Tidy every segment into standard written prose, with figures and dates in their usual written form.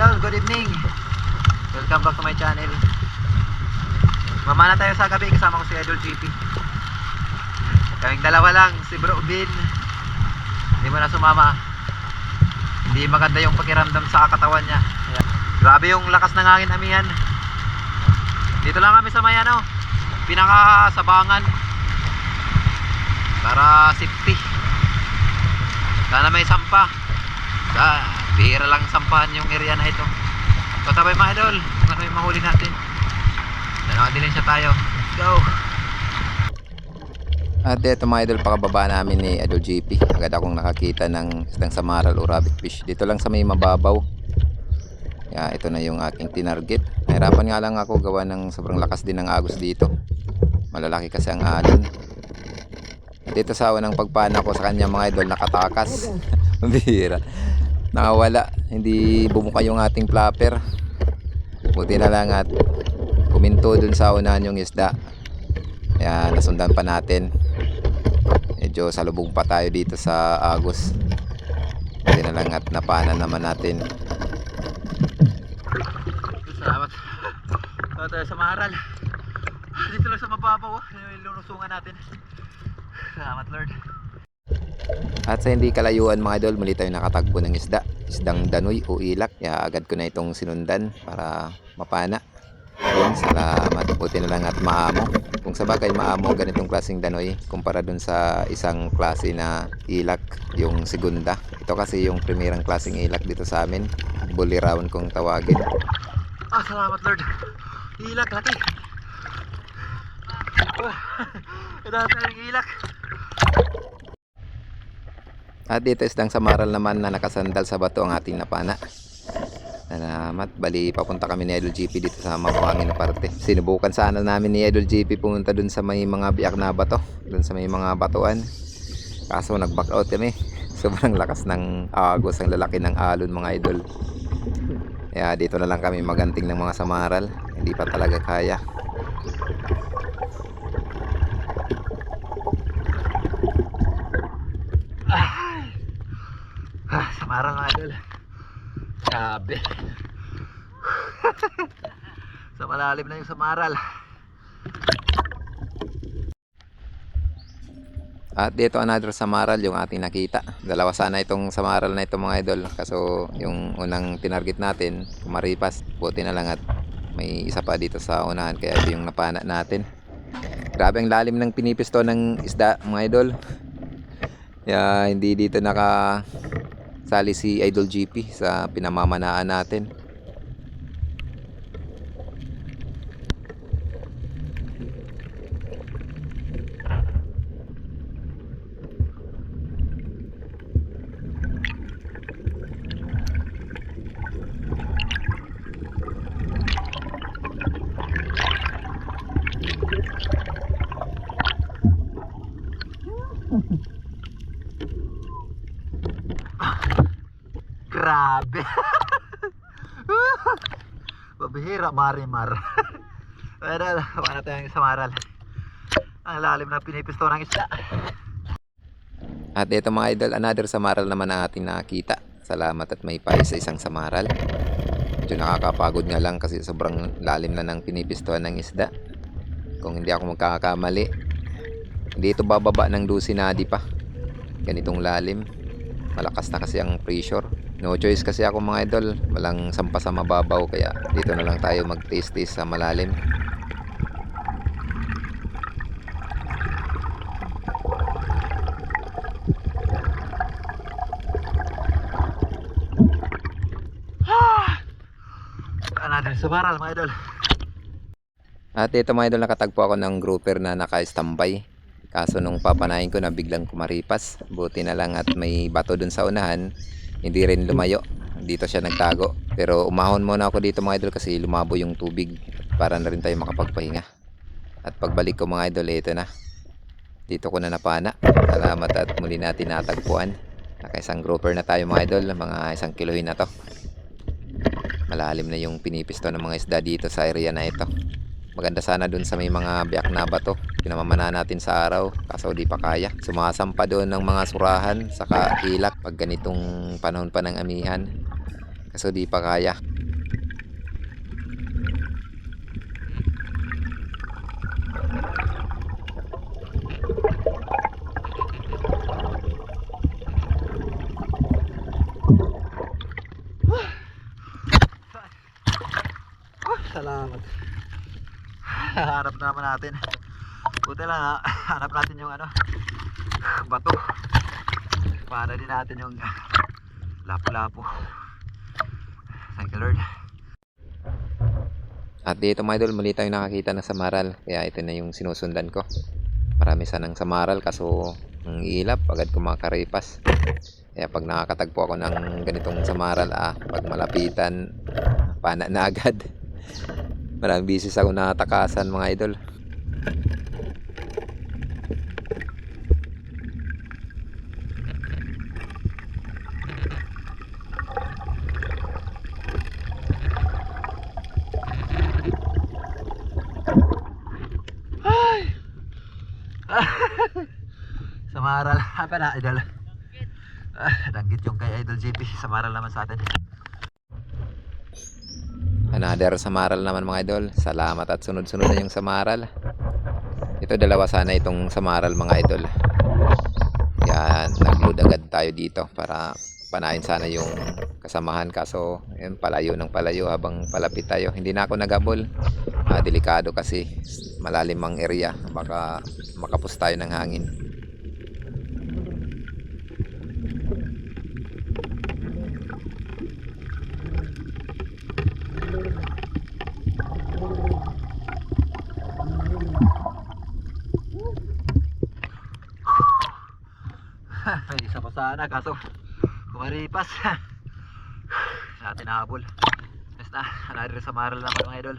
idol, good evening. Welcome back to my channel. Mamana tayo sa gabi, kasama ko si Idol GP. Kaming dalawa lang, si Bro Bin hindi mo na sumama. Hindi maganda yung pakiramdam sa katawan niya. Ayan. Grabe yung lakas ng hangin, amihan. Dito lang kami sa may pinakasabangan para safety. Sana may sampa. Bihira lang sampahan yung area na ito. Patabay mga idol, kung ano yung mahuli natin. Nakadilisya tayo. Let's go! At ito mga idol, pakababa namin ni Idol GP. Agad akong nakakita ng isang samaral o rabbit fish. Dito lang sa may mababaw. Ito na yung aking tinarget. Nahirapan nga lang ako gawa ng sobrang lakas din ng agos dito. Malalaki kasi ang alon. Dito sa unang pagpana ko sa kanya mga idol, nakatakas. Bihira. Nakawala, hindi bumuka yung ating flapper. Buti na lang at kuminto dun sa unahan yung isda. Kaya nasundan pa natin. Medyo salubong pa tayo dito sa agos. Buti na lang at napaanan naman natin. Salamat. Ito tayo sa maharal. Dito lang sa mababaw, yung lunusungan natin. Salamat Lord. At sa hindi kalayuan mga idol, muli tayo nakatagpo ng isdang danoy o ilak. Kaya agad ko na itong sinundan para mapana. Yun, salamat. Buti na lang at maamo. Kung sa bagay maamo ganitong klaseng danoy kumpara dun sa isang klase na ilak, yung segunda. Ito kasi yung primerang klaseng ilak dito sa amin. Bulirawan kung tawagin. Salamat Lord. Ilak laki. Ito tayong ilak. At dito isdang samaral naman na nakasandal sa bato ang ating napana. Salamat. Bali papunta kami ni Idol GP dito sa mabuhangin na parte. Sinubukan sana namin ni Idol GP pumunta dun sa may mga biyak na bato, dun sa may mga batuan. Kaso nag back out kami. Sobrang lakas ng agos, ang lalaki ng alon mga idol. Kaya dito na lang kami maganting ng mga samaral. Hindi pa talaga kaya. Samaral mga idol. Grabe. Sa malalim na yung samaral. At dito another samaral yung ating nakita. Dalawa sana itong samaral na ito mga idol. Kaso yung unang tinarget natin kumaripas. Buti na lang at may isa pa dito sa unahan. Kaya ito yung napana natin. Grabe ang lalim ng pinipisto ng isda mga idol. Kaya hindi dito sali si Idol GP sa pinamamanaan natin. Grabe. Pabihira, marimar. Pero wala tayong samaral. Ang lalim na pinipisto ng isda. At ito mga idol, another samaral naman ang ating nakita. Salamat at may payo sa isang samaral. Medyo nakakapagod nga lang kasi sobrang lalim na ng pinipistohan ng isda. Kung hindi ako magkakamali, hindi ito bababa ng dusinadi pa. Ganitong lalim. Malakas na kasi ang pressure. No choice kasi ako mga idol, walang sampa sa mababaw kaya dito na lang tayo mag-taste sa malalim. Another samaral mga idol. At ito mga idol, nakatagpo ako ng grouper na naka-standby. Kaso nung papanahin ko na biglang kumaripas. Buti na lang at may bato dun sa unahan. Hindi rin lumayo. Dito siya nagtago. Pero umahon muna ako dito mga idol kasi lumabo yung tubig. Para na rin tayo makapagpahinga. At pagbalik ko mga idol, ito na. Dito ko na napana. Salamat at muli natin natagpuan. Nakaisang grouper na tayo mga idol. Mga 1 kilohin na to. Malalim na yung pinipisto ng mga isda dito sa area na ito. Maganda sana dun sa may mga biyak na bato. Pinamamana natin sa araw kaso di pa kaya. Sumasampa doon ng mga surahan saka ilak pag ganitong panahon pa ng amihan. Kaso di pa kaya. Salamat. Hanap na naman natin. Buti lang ha. Hanap natin yung ano, bato. Para din natin yung lapo-lapo. Thank you Lord. At dito mga idol, muli tayong nakakita ng samaral. Kaya ito na yung sinusundan ko. Marami sanang samaral kaso ang ilap agad kumakaripas. Kaya pag nakakatagpo ako ng ganitong samaral, pag malapitan, pana na agad. Maraming bisis ako natakasan mga idol. Samaral. Apa na idol? Danggit yung kay Idol JP. Samaral naman sa atin. Another samaral naman mga idol. Salamat at sunod-sunod na yung samaral. Ito dalawa sana itong samaral mga idol. Yan, nag-load agad tayo dito para panahin sana yung kasamahan. Kaso yun, palayo ng palayo habang palapit tayo. Hindi na ako nagabol. Delikado kasi malalim ang area. Baka makapos tayo ng hangin. May isa pa sana kaso kumaripas. Sa atin nahabol. Basta, another samaral naman mga idol.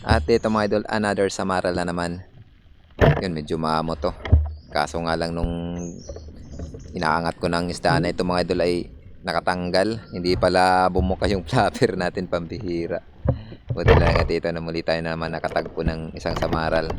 At ito mga idol, another samaral na naman. Yun, medyo maamo to. Kaso nga lang nung inaangat ko ng isda na ito mga idol ay nakatanggal. Hindi pala bumuka yung flapper natin, pambihira. Buti lang at ito na muli tayo naman nakatagpo ng isang samaral.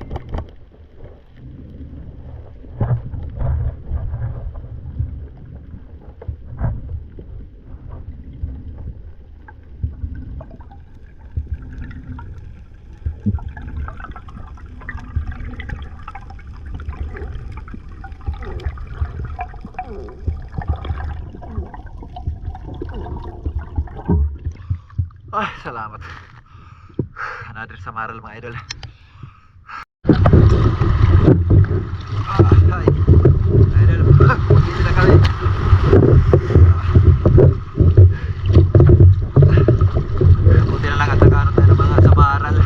Salamat. Another samaral mga idol. Hi. Idol. Dito na kami. Buti na lang at nagkaroon tayo ng mga samaral.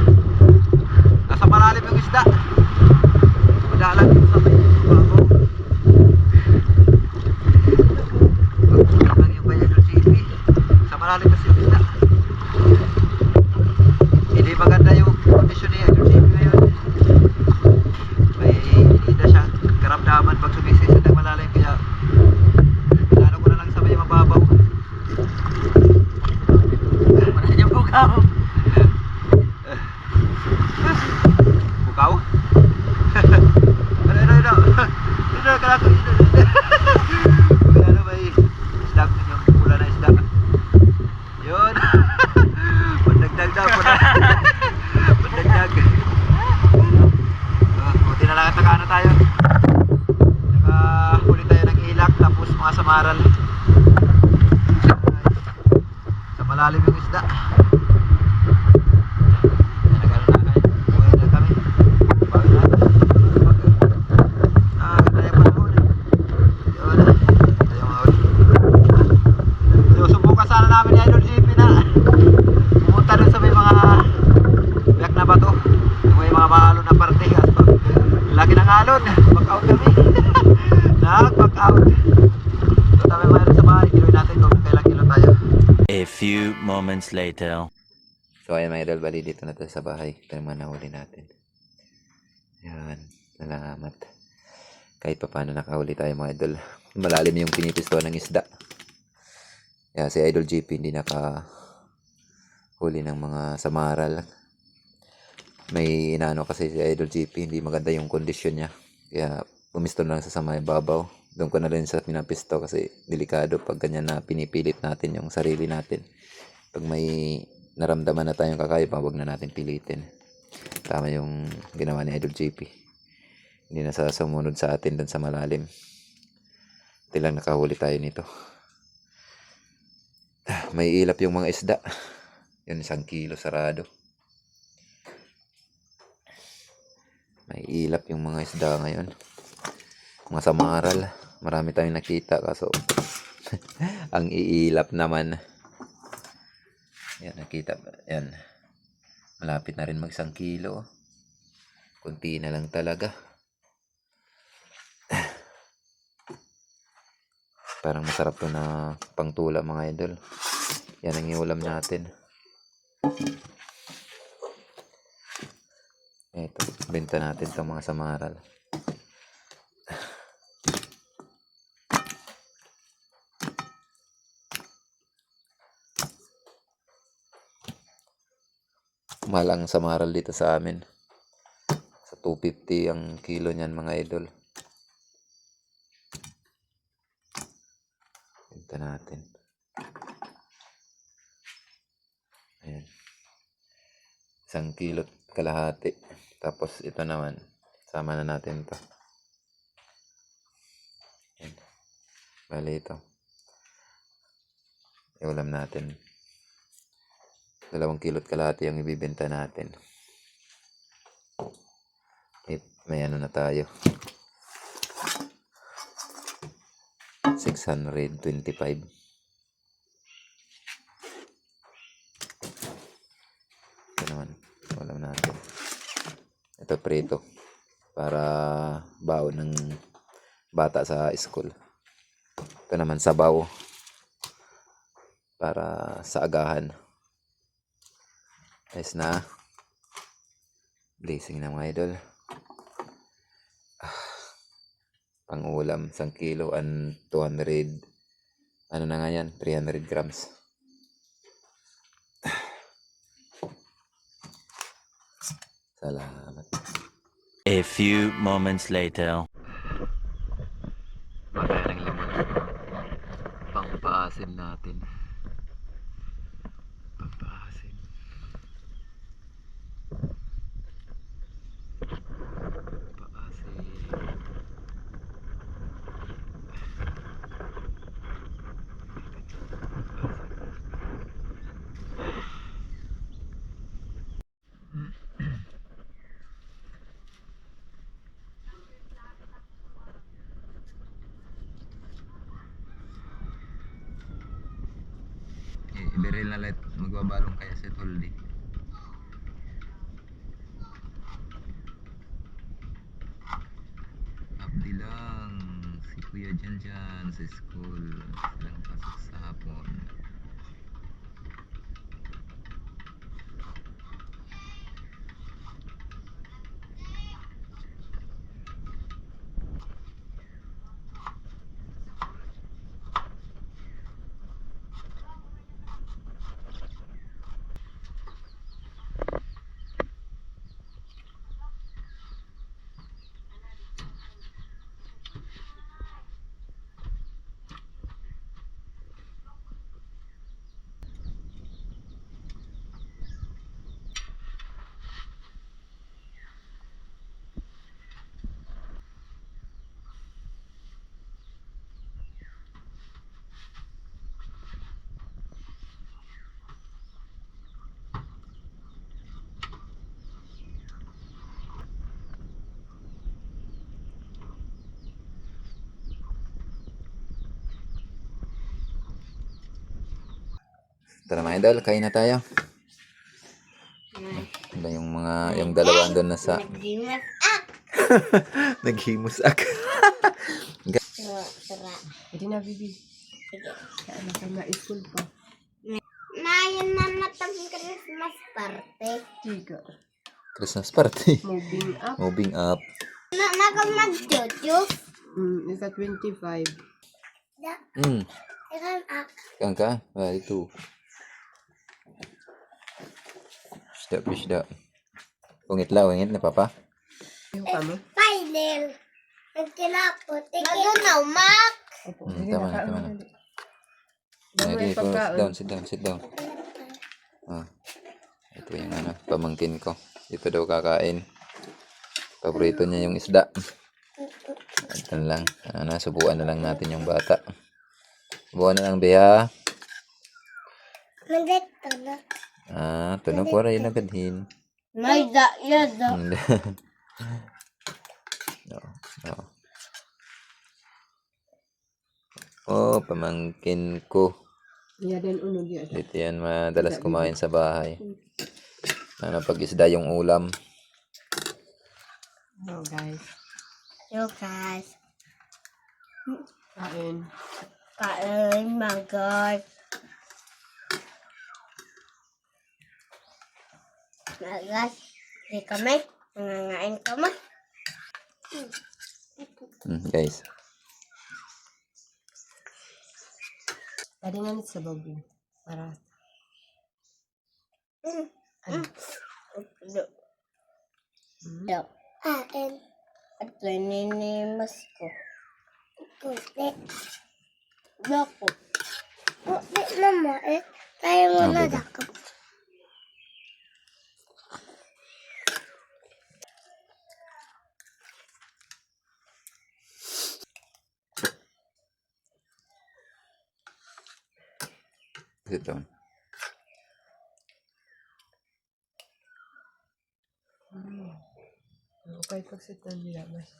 Nasa malalim yung isda. Madalang dito sa may babaw. Pagkulang lang yung bayan ng CP. Sa malalim kasi yung isda. Hindi maganda yung kondisyon ni Idol JP ngayon. May hindi siya karamdaman pag sumisisip ng malalim. Kaya pinano ko na lang sa may mababaw. Wala niyang bukaw. Bukaw? Ano? Ano kalako? Ano may isda? Yung pula na isda. Yun. Pandagdag daw. Pandagdag. Buti na lang at nakaano tayo. Nakahuli tayo ng ilak tapos mga samaral. Sa malalim yung isda. Nagano na kayo. Buhay na kami. Bawi na. Ganda yung panahon. Yun. Ito yung mahuli. Susubukan sana namin ni Idol JP na pumunta dun sa may mga biyak na bato, may mga mahalon na parte. Lagi ng halon, back out kami. Back out. So tabi mayroon sa bahay, kiloin natin kung kailang kilo tayo. A few moments later. So ayan mga idol, bali dito na tayo sa bahay. Ito naman nahuli natin. Yan, salamat. Kahit pa paano nakahuli tayo mga idol. Malalim yung pinipisto ng isda. Kaya si Idol JP hindi nakahuli ng mga samaral. May inaano kasi si Idol JP, hindi maganda yung kondisyon niya. Kaya pumisto na lang sa may babaw. Doon ko na rin sa pinapisto kasi delikado pag ganyan na pinipilit natin yung sarili natin. Pag may naramdaman na tayong kakaiba, wag na natin pilitin. Tama yung ginawa ni Idol JP. Hindi na sumunod sa atin doon sa malalim. Hindi lang nakahuli tayo nito. May ilap yung mga isda. Yun, 1 kilo sarado. May ilap yung mga isda ngayon. Mga samaral. Marami tayong nakita kaso ang iilap naman. Yan, nakita. Yan. Malapit na rin mag 1 kilo. Kunti na lang talaga. Parang masarap to na pangtula mga idol. Yan ang iulam natin. Ito, benta natin itong mga samaral. Mahal ang samaral dito sa amin. Sa 250 ang kilo niyan mga idol. Benta natin. Ayan. 1 kilo kalahati. Tapos ito naman. Sama na natin to. Ayan. Bali ito. Iulam natin. 2 kilo't kalahati ang ibibenta natin. May ano na tayo. 625. Ito naman. Ulam natin. Ito prito. Para baon ng bata sa school. Ito naman sabaw. Para sa agahan. Ayos na. Blessing na mga idol. Pang ulam, 1 kilo and 200. Ano na nga yan? 300 grams. Salamat. A few moments later. Makaya ng limon. Pangpaasim natin. Pangpaasim. Paasim. Iberil na let magbabalong kaya sa Toldi. Abdi lang si Kuya Jan sa school. Silang pasok sa hapon. Tara mga idol, kain na tayo. Ano yung dalawa andun na sa naghimusak. Hindi na, bibi. Kaya na kang na-school pa. Mayan na natang Christmas party. Tiga. Christmas party. Moving up. Moving up. Nakamag-jojo. Isa 25. Ikan ak. Kang ka? Itu. Isda. Ungit na papa. Yung kamo? Final. Nagkinapot. Nagunaw, Mak. Opo. Tama na. Ready, sit down. Ah. Ito yung pamangkin ko. Ito daw kakain. Paborito niya yung isda. Ito lang. Subuan na lang natin yung bata. Subuan na lang, Bea. Nandito na. Tunog ko rin nagadhin. May daya da. No, no. Oh, pamangkin ko. Iya din unog yan. Dito yan madalas kumain sa bahay. Pag-isda yung ulam. Oh, guys. Yo guys. Kain. Kain mga guys. Mga guys. Hindi kami. Nangangain kami. Guys. Pwede nga nito sa bago. Para. Yo. Kain. At ninimas ko. Puti. Dako. Puti naman eh. Kaya mo na Okay. dako. Ito. Okay, pagsit na nila. Mas.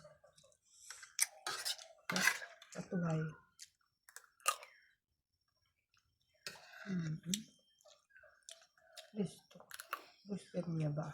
Katulay. Gusto. Gusto niya ba?